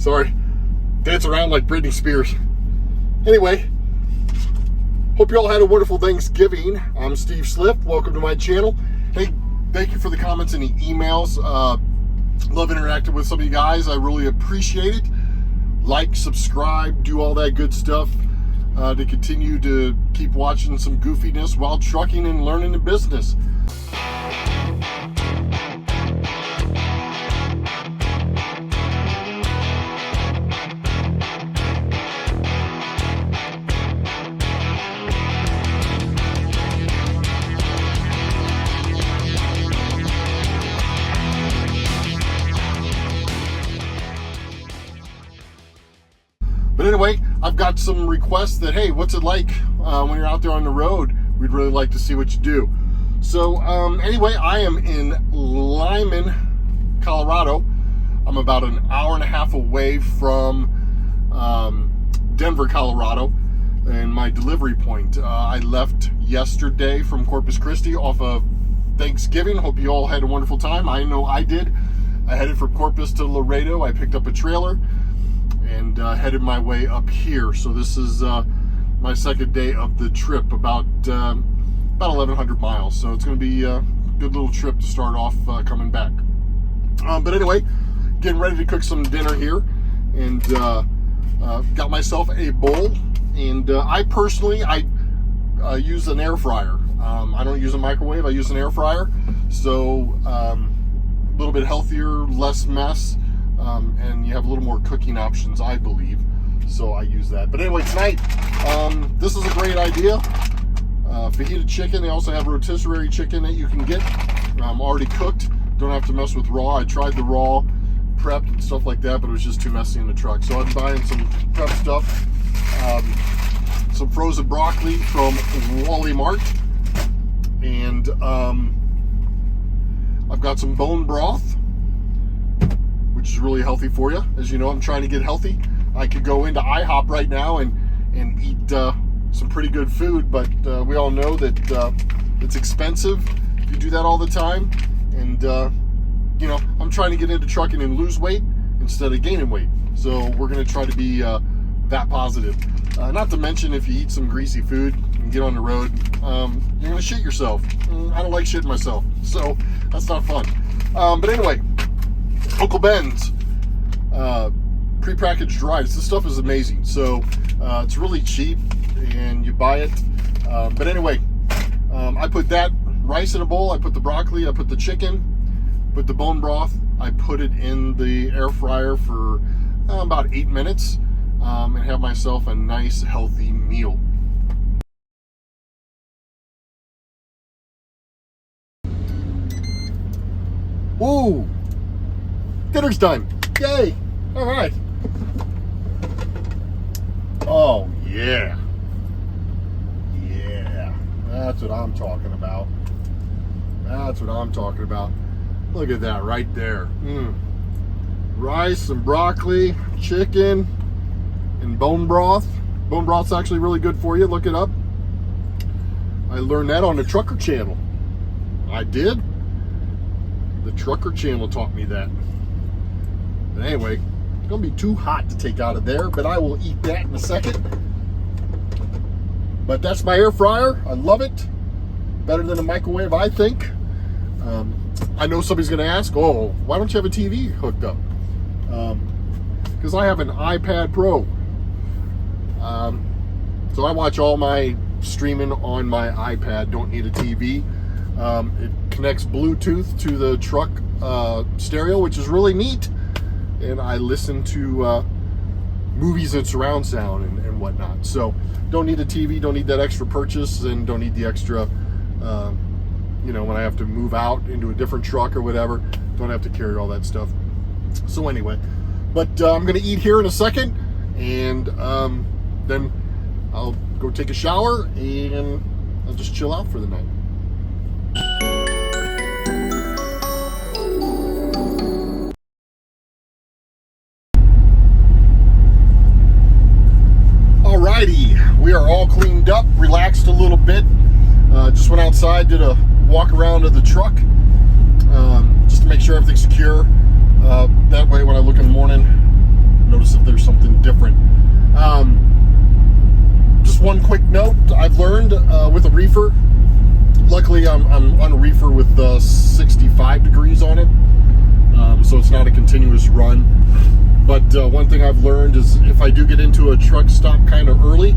Sorry. Dance around like Britney Spears. Anyway, hope you all had a wonderful Thanksgiving. I'm Steve Slift. Welcome to my channel. Hey, thank you for the comments and the emails. Love interacting with some of you guys. I really appreciate it. Like, subscribe, do all that good stuff to continue to keep watching some goofiness while trucking and learning the business. But anyway, I've got some requests that, hey, what's it like when you're out there on the road? We'd really like to see what you do. So anyway, I am in Lyman, Colorado. I'm about an hour and a half away from Denver, Colorado, and my delivery point. I left yesterday from Corpus Christi off of Thanksgiving. Hope you all had a wonderful time. I know I did. I headed from Corpus to Laredo. I picked up a trailer and headed my way up here. So this is my second day of the trip, about 1,100 miles. So it's going to be a good little trip to start off coming back. But anyway, getting ready to cook some dinner here, and got myself a bowl. And I personally use an air fryer. I don't use a microwave. I use an air fryer. So a little bit healthier, less mess. And you have a little more cooking options, I believe. So I use that. But anyway, tonight, this is a great idea. Fajita chicken. They also have rotisserie chicken that you can get already cooked. Don't have to mess with raw. I tried the raw prepped and stuff like that, but it was just too messy in the truck. So I'm buying some prep stuff. Some frozen broccoli from Wally Mart. And I've got some bone broth, which is really healthy for you. As you know, I'm trying to get healthy. I could go into IHOP right now and eat some pretty good food, but we all know that it's expensive if you do that all the time. And you know, I'm trying to get into trucking and lose weight instead of gaining weight. So we're gonna try to be that positive. Not to mention, if you eat some greasy food and get on the road, you're gonna shit yourself. I don't like shitting myself, so that's not fun. But anyway, Uncle Ben's prepackaged rice. This stuff is amazing. So it's really cheap and you buy it. But anyway, I put that rice in a bowl. I put the broccoli, I put the chicken, put the bone broth. I put it in the air fryer for about 8 minutes and have myself a nice healthy meal. Whoa! Dinner's done. Yay! All right. Oh yeah, yeah. That's what I'm talking about. That's what I'm talking about. Look at that right there. Rice and broccoli, chicken, and bone broth. Bone broth's actually really good for you. Look it up. I learned that on the Trucker Channel. I did. The Trucker Channel taught me that. But anyway, it's gonna be too hot to take out of there, but I will eat that in a second. But that's my air fryer. I love it. Better than a microwave, I think. I know somebody's gonna ask, oh, why don't you have a TV hooked up? Because I have an iPad Pro. So I watch all my streaming on my iPad, don't need a TV. It connects Bluetooth to the truck stereo, which is really neat. And I listen to movies and surround sound and whatnot. So don't need a TV, don't need that extra purchase, and don't need the extra, you know, when I have to move out into a different truck or whatever, don't have to carry all that stuff. So anyway, but I'm gonna eat here in a second, and then I'll go take a shower and I'll just chill out for the night. Alrighty, we are all cleaned up, relaxed a little bit. Just went outside, did a walk around of the truck, just to make sure everything's secure. That way when I look in the morning, notice if there's something different. Just one quick note I've learned with a reefer. Luckily, I'm on a reefer with 65 degrees on it, so it's not a continuous run. But one thing I've learned is if I do get into a truck stop kind of early,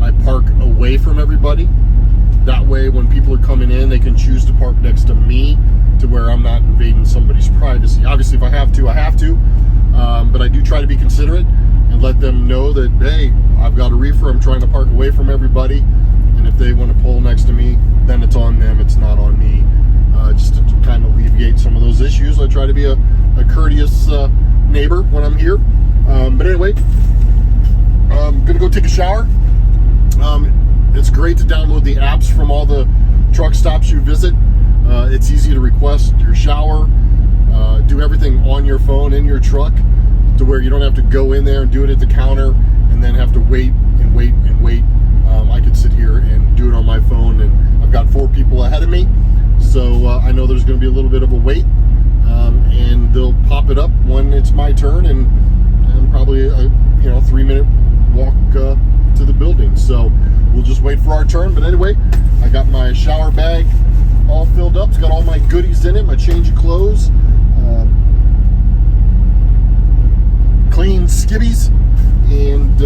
I park away from everybody. That way, when people are coming in, they can choose to park next to me to where I'm not invading somebody's privacy. Obviously, if I have to, I have to. But I do try to be considerate and let them know that, hey, I've got a reefer. I'm trying to park away from everybody. And if they want to pull next to me, then it's on them. It's not on me. Just to kind of alleviate some of those issues. I try to be a courteous neighbor when I'm here. But anyway, I'm going to go take a shower. It's great to download the apps from all the truck stops you visit. It's easy to request your shower, do everything on your phone in your truck to where you don't have to go in there and do it at the counter and then have to wait and wait and wait. I could sit here and do it on my phone, and I've got 4 people ahead of me, so I know there's going to be a little bit of a wait, and they'll pop it up when it's my turn, and probably a 3-minute walk to the building. So we'll just wait for our turn. But anyway, I got my shower bag all filled up. It's got all my goodies in it, my change of clothes, clean skivvies, and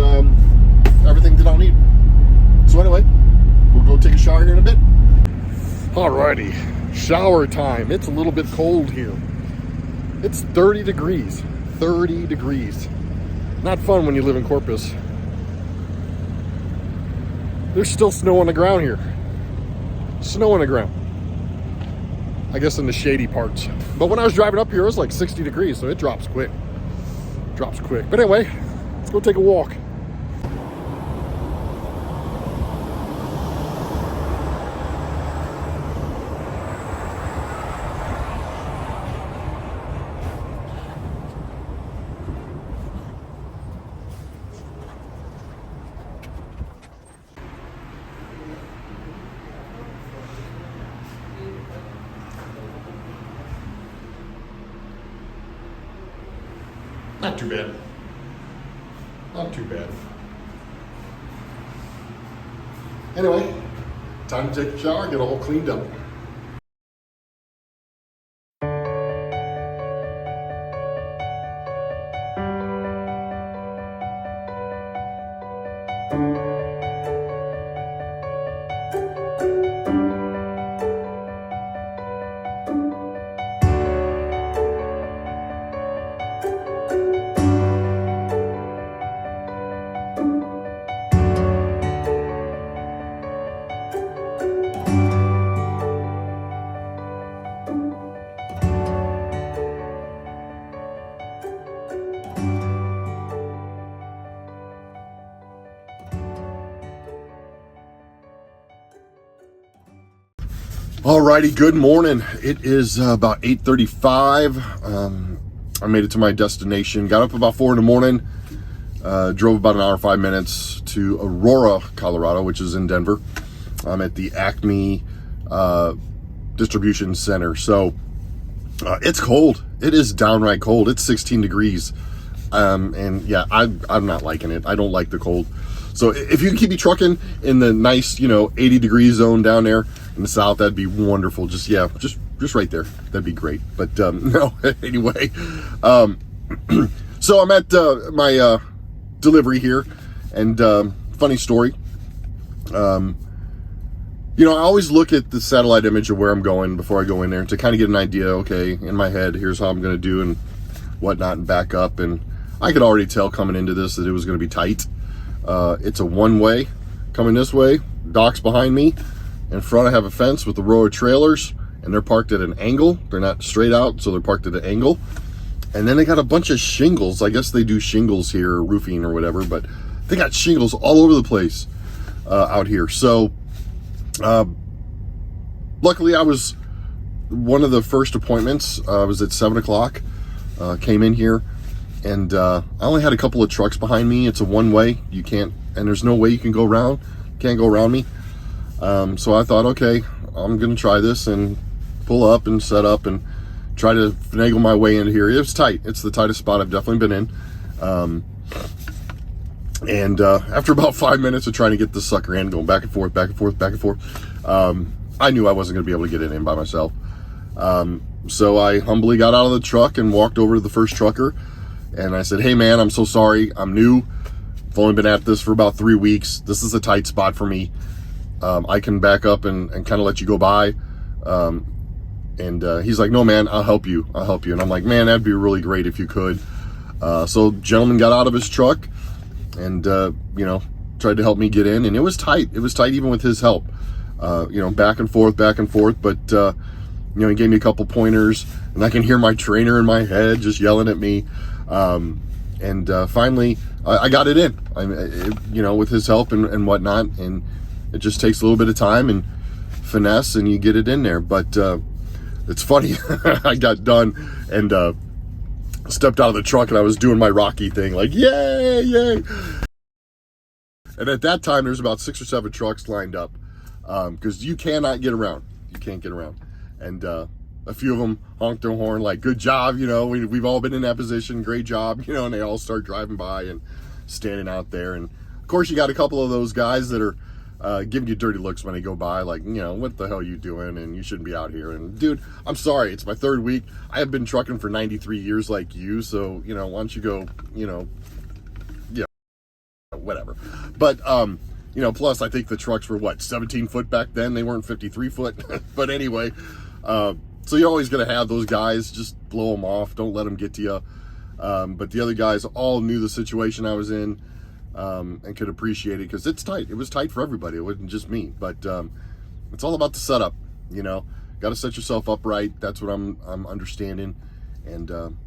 everything that I'll need. So anyway, we'll go take a shower here in a bit. Alrighty, shower time. It's a little bit cold here. It's 30 degrees. 30 degrees. Not fun when you live in Corpus. There's still snow on the ground here. Snow on the ground. I guess in the shady parts. But when I was driving up here, it was like 60 degrees, so it drops quick. Drops quick. But anyway, let's go take a walk. Not too bad. Not too bad. Anyway, time to take a shower, get all cleaned up. Alrighty, good morning. It is about 8:35. I made it to my destination. Got up about 4 in the morning. Drove about an hour, 5 minutes to Aurora, Colorado, which is in Denver. I'm at the Acme distribution center. So it's cold. It is downright cold. It's 16 degrees. And yeah, I'm not liking it. I don't like the cold. So if you can keep me trucking in the nice, 80 degree zone down there in the south, that'd be wonderful. Just right there. That'd be great. But no, anyway. So I'm at my delivery here, and funny story. I always look at the satellite image of where I'm going before I go in there to kind of get an idea. Okay, in my head, here's how I'm going to do and whatnot, and back up. And I could already tell coming into this that it was going to be tight. It's a one-way coming this way. Dock's behind me. In front I have a fence with a row of trailers, and they're parked at an angle. They're not straight out, so they're parked at an angle. And then they got a bunch of shingles. I guess they do shingles here, roofing or whatever, but they got shingles all over the place out here. So luckily I was one of the first appointments. I was at 7 o'clock, came in here, and I only had a couple of trucks behind me. It's a one-way. You can't, and there's no way you can go around. Can't go around me. So I thought, okay, I'm going to try this and pull up and set up and try to finagle my way into here. It was tight. It's the tightest spot I've definitely been in. And after about 5 minutes of trying to get the sucker in, going back and forth, back and forth, back and forth, I knew I wasn't going to be able to get it in by myself. So I humbly got out of the truck and walked over to the first trucker. And I said, hey, man, I'm so sorry. I'm new. I've only been at this for about 3 weeks. This is a tight spot for me. I can back up and kind of let you go by. And he's like, no, man, I'll help you. I'll help you. And I'm like, man, that'd be really great if you could. So gentleman got out of his truck and, tried to help me get in. And it was tight. It was tight even with his help. Back and forth. But, he gave me a couple pointers. And I can hear my trainer in my head just yelling at me. Finally, I got it in. With his help and whatnot. And it just takes a little bit of time and finesse, and you get it in there. But it's funny. I got done and stepped out of the truck, and I was doing my Rocky thing, like, yay. And at that time, there's about 6 or 7 trucks lined up, because you cannot get around. You can't get around. And a few of them honked their horn, like, good job, we've all been in that position, great job, and they all start driving by and standing out there. And of course, you got a couple of those guys that are giving you dirty looks when they go by, like, what the hell are you doing, and you shouldn't be out here. And dude, I'm sorry, it's my 3rd week. I have been trucking for 93 years like you, so why don't you go, whatever. But plus I think the trucks were 17 foot back then. They weren't 53 foot. But anyway, so you're always gonna have those guys. Just blow them off, don't let them get to you. But the other guys all knew the situation I was in, and could appreciate it, because it's tight. It was tight for everybody. It wasn't just me. But it's all about the setup. Got to set yourself up right. That's what I'm understanding. And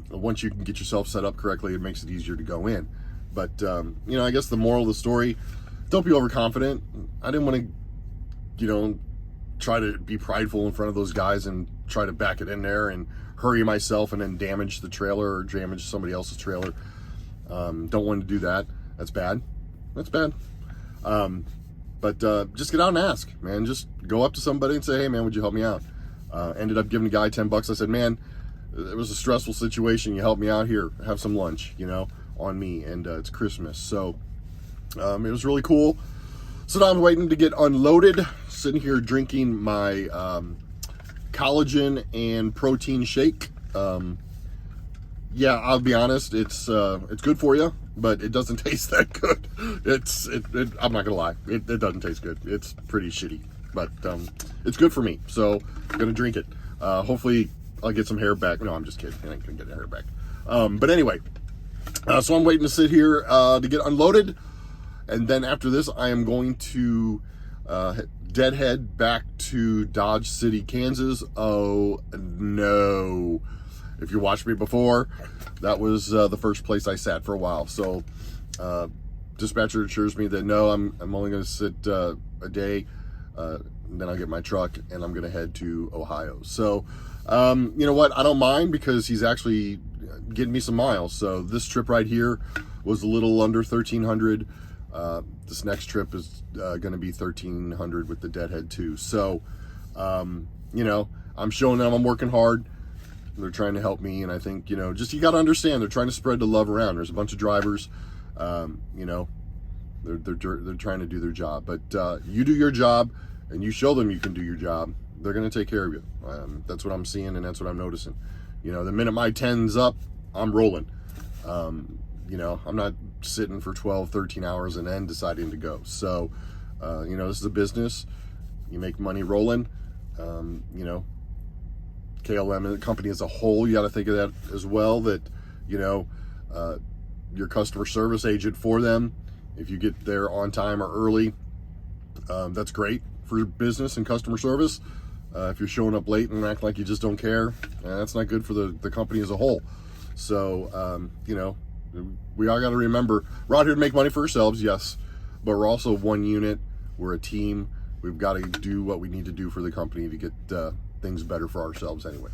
once you can get yourself set up correctly, it makes it easier to go in. But I guess the moral of the story: don't be overconfident. I didn't want to, try to be prideful in front of those guys and try to back it in there and hurry myself and then damage the trailer or damage somebody else's trailer. Don't want to do that. That's bad. But just get out and ask, man. Just go up to somebody and say, hey, man, would you help me out? Ended up giving a guy $10. I said, man, it was a stressful situation. You helped me out here. Have some lunch, on me. And it's Christmas. So it was really cool. So now I'm waiting to get unloaded. Sitting here drinking my collagen and protein shake. Yeah, I'll be honest, it's good for you, but it doesn't taste that good. I'm not gonna lie, it doesn't taste good. It's pretty shitty, but it's good for me, so I'm gonna drink it. Hopefully I'll get some hair back. No, I'm just kidding. I ain't gonna get the hair back. But anyway, so I'm waiting to sit here to get unloaded, and then after this, I am going to deadhead back to Dodge City, Kansas. Oh no. If you watched me before, that was the first place I sat for a while. So dispatcher assures me that no, I'm only going to sit a day, then I'll get my truck and I'm going to head to Ohio. So you know what? I don't mind, because he's actually getting me some miles. So this trip right here was a little under 1,300. This next trip is going to be 1,300 with the deadhead too. So I'm showing them I'm working hard. They're trying to help me, and I think, just you got to understand, they're trying to spread the love around. There's a bunch of drivers, they're trying to do their job, but you do your job and you show them you can do your job. They're going to take care of you. That's what I'm seeing, and that's what I'm noticing. The minute my 10's up, I'm rolling. I'm not sitting for 12, 13 hours and then deciding to go. So, this is a business. You make money rolling. KLM and the company as a whole, you got to think of that as well, that your customer service agent for them, if you get there on time or early, that's great for business and customer service. If you're showing up late and acting like you just don't care, that's not good for the company as a whole. So we all got to remember, we're out here to make money for ourselves, yes, but we're also one unit. We're a team. We've got to do what we need to do for the company to get things better for ourselves anyway.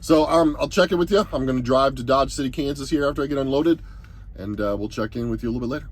So I'll check in with you. I'm going to drive to Dodge City, Kansas here after I get unloaded, and we'll check in with you a little bit later.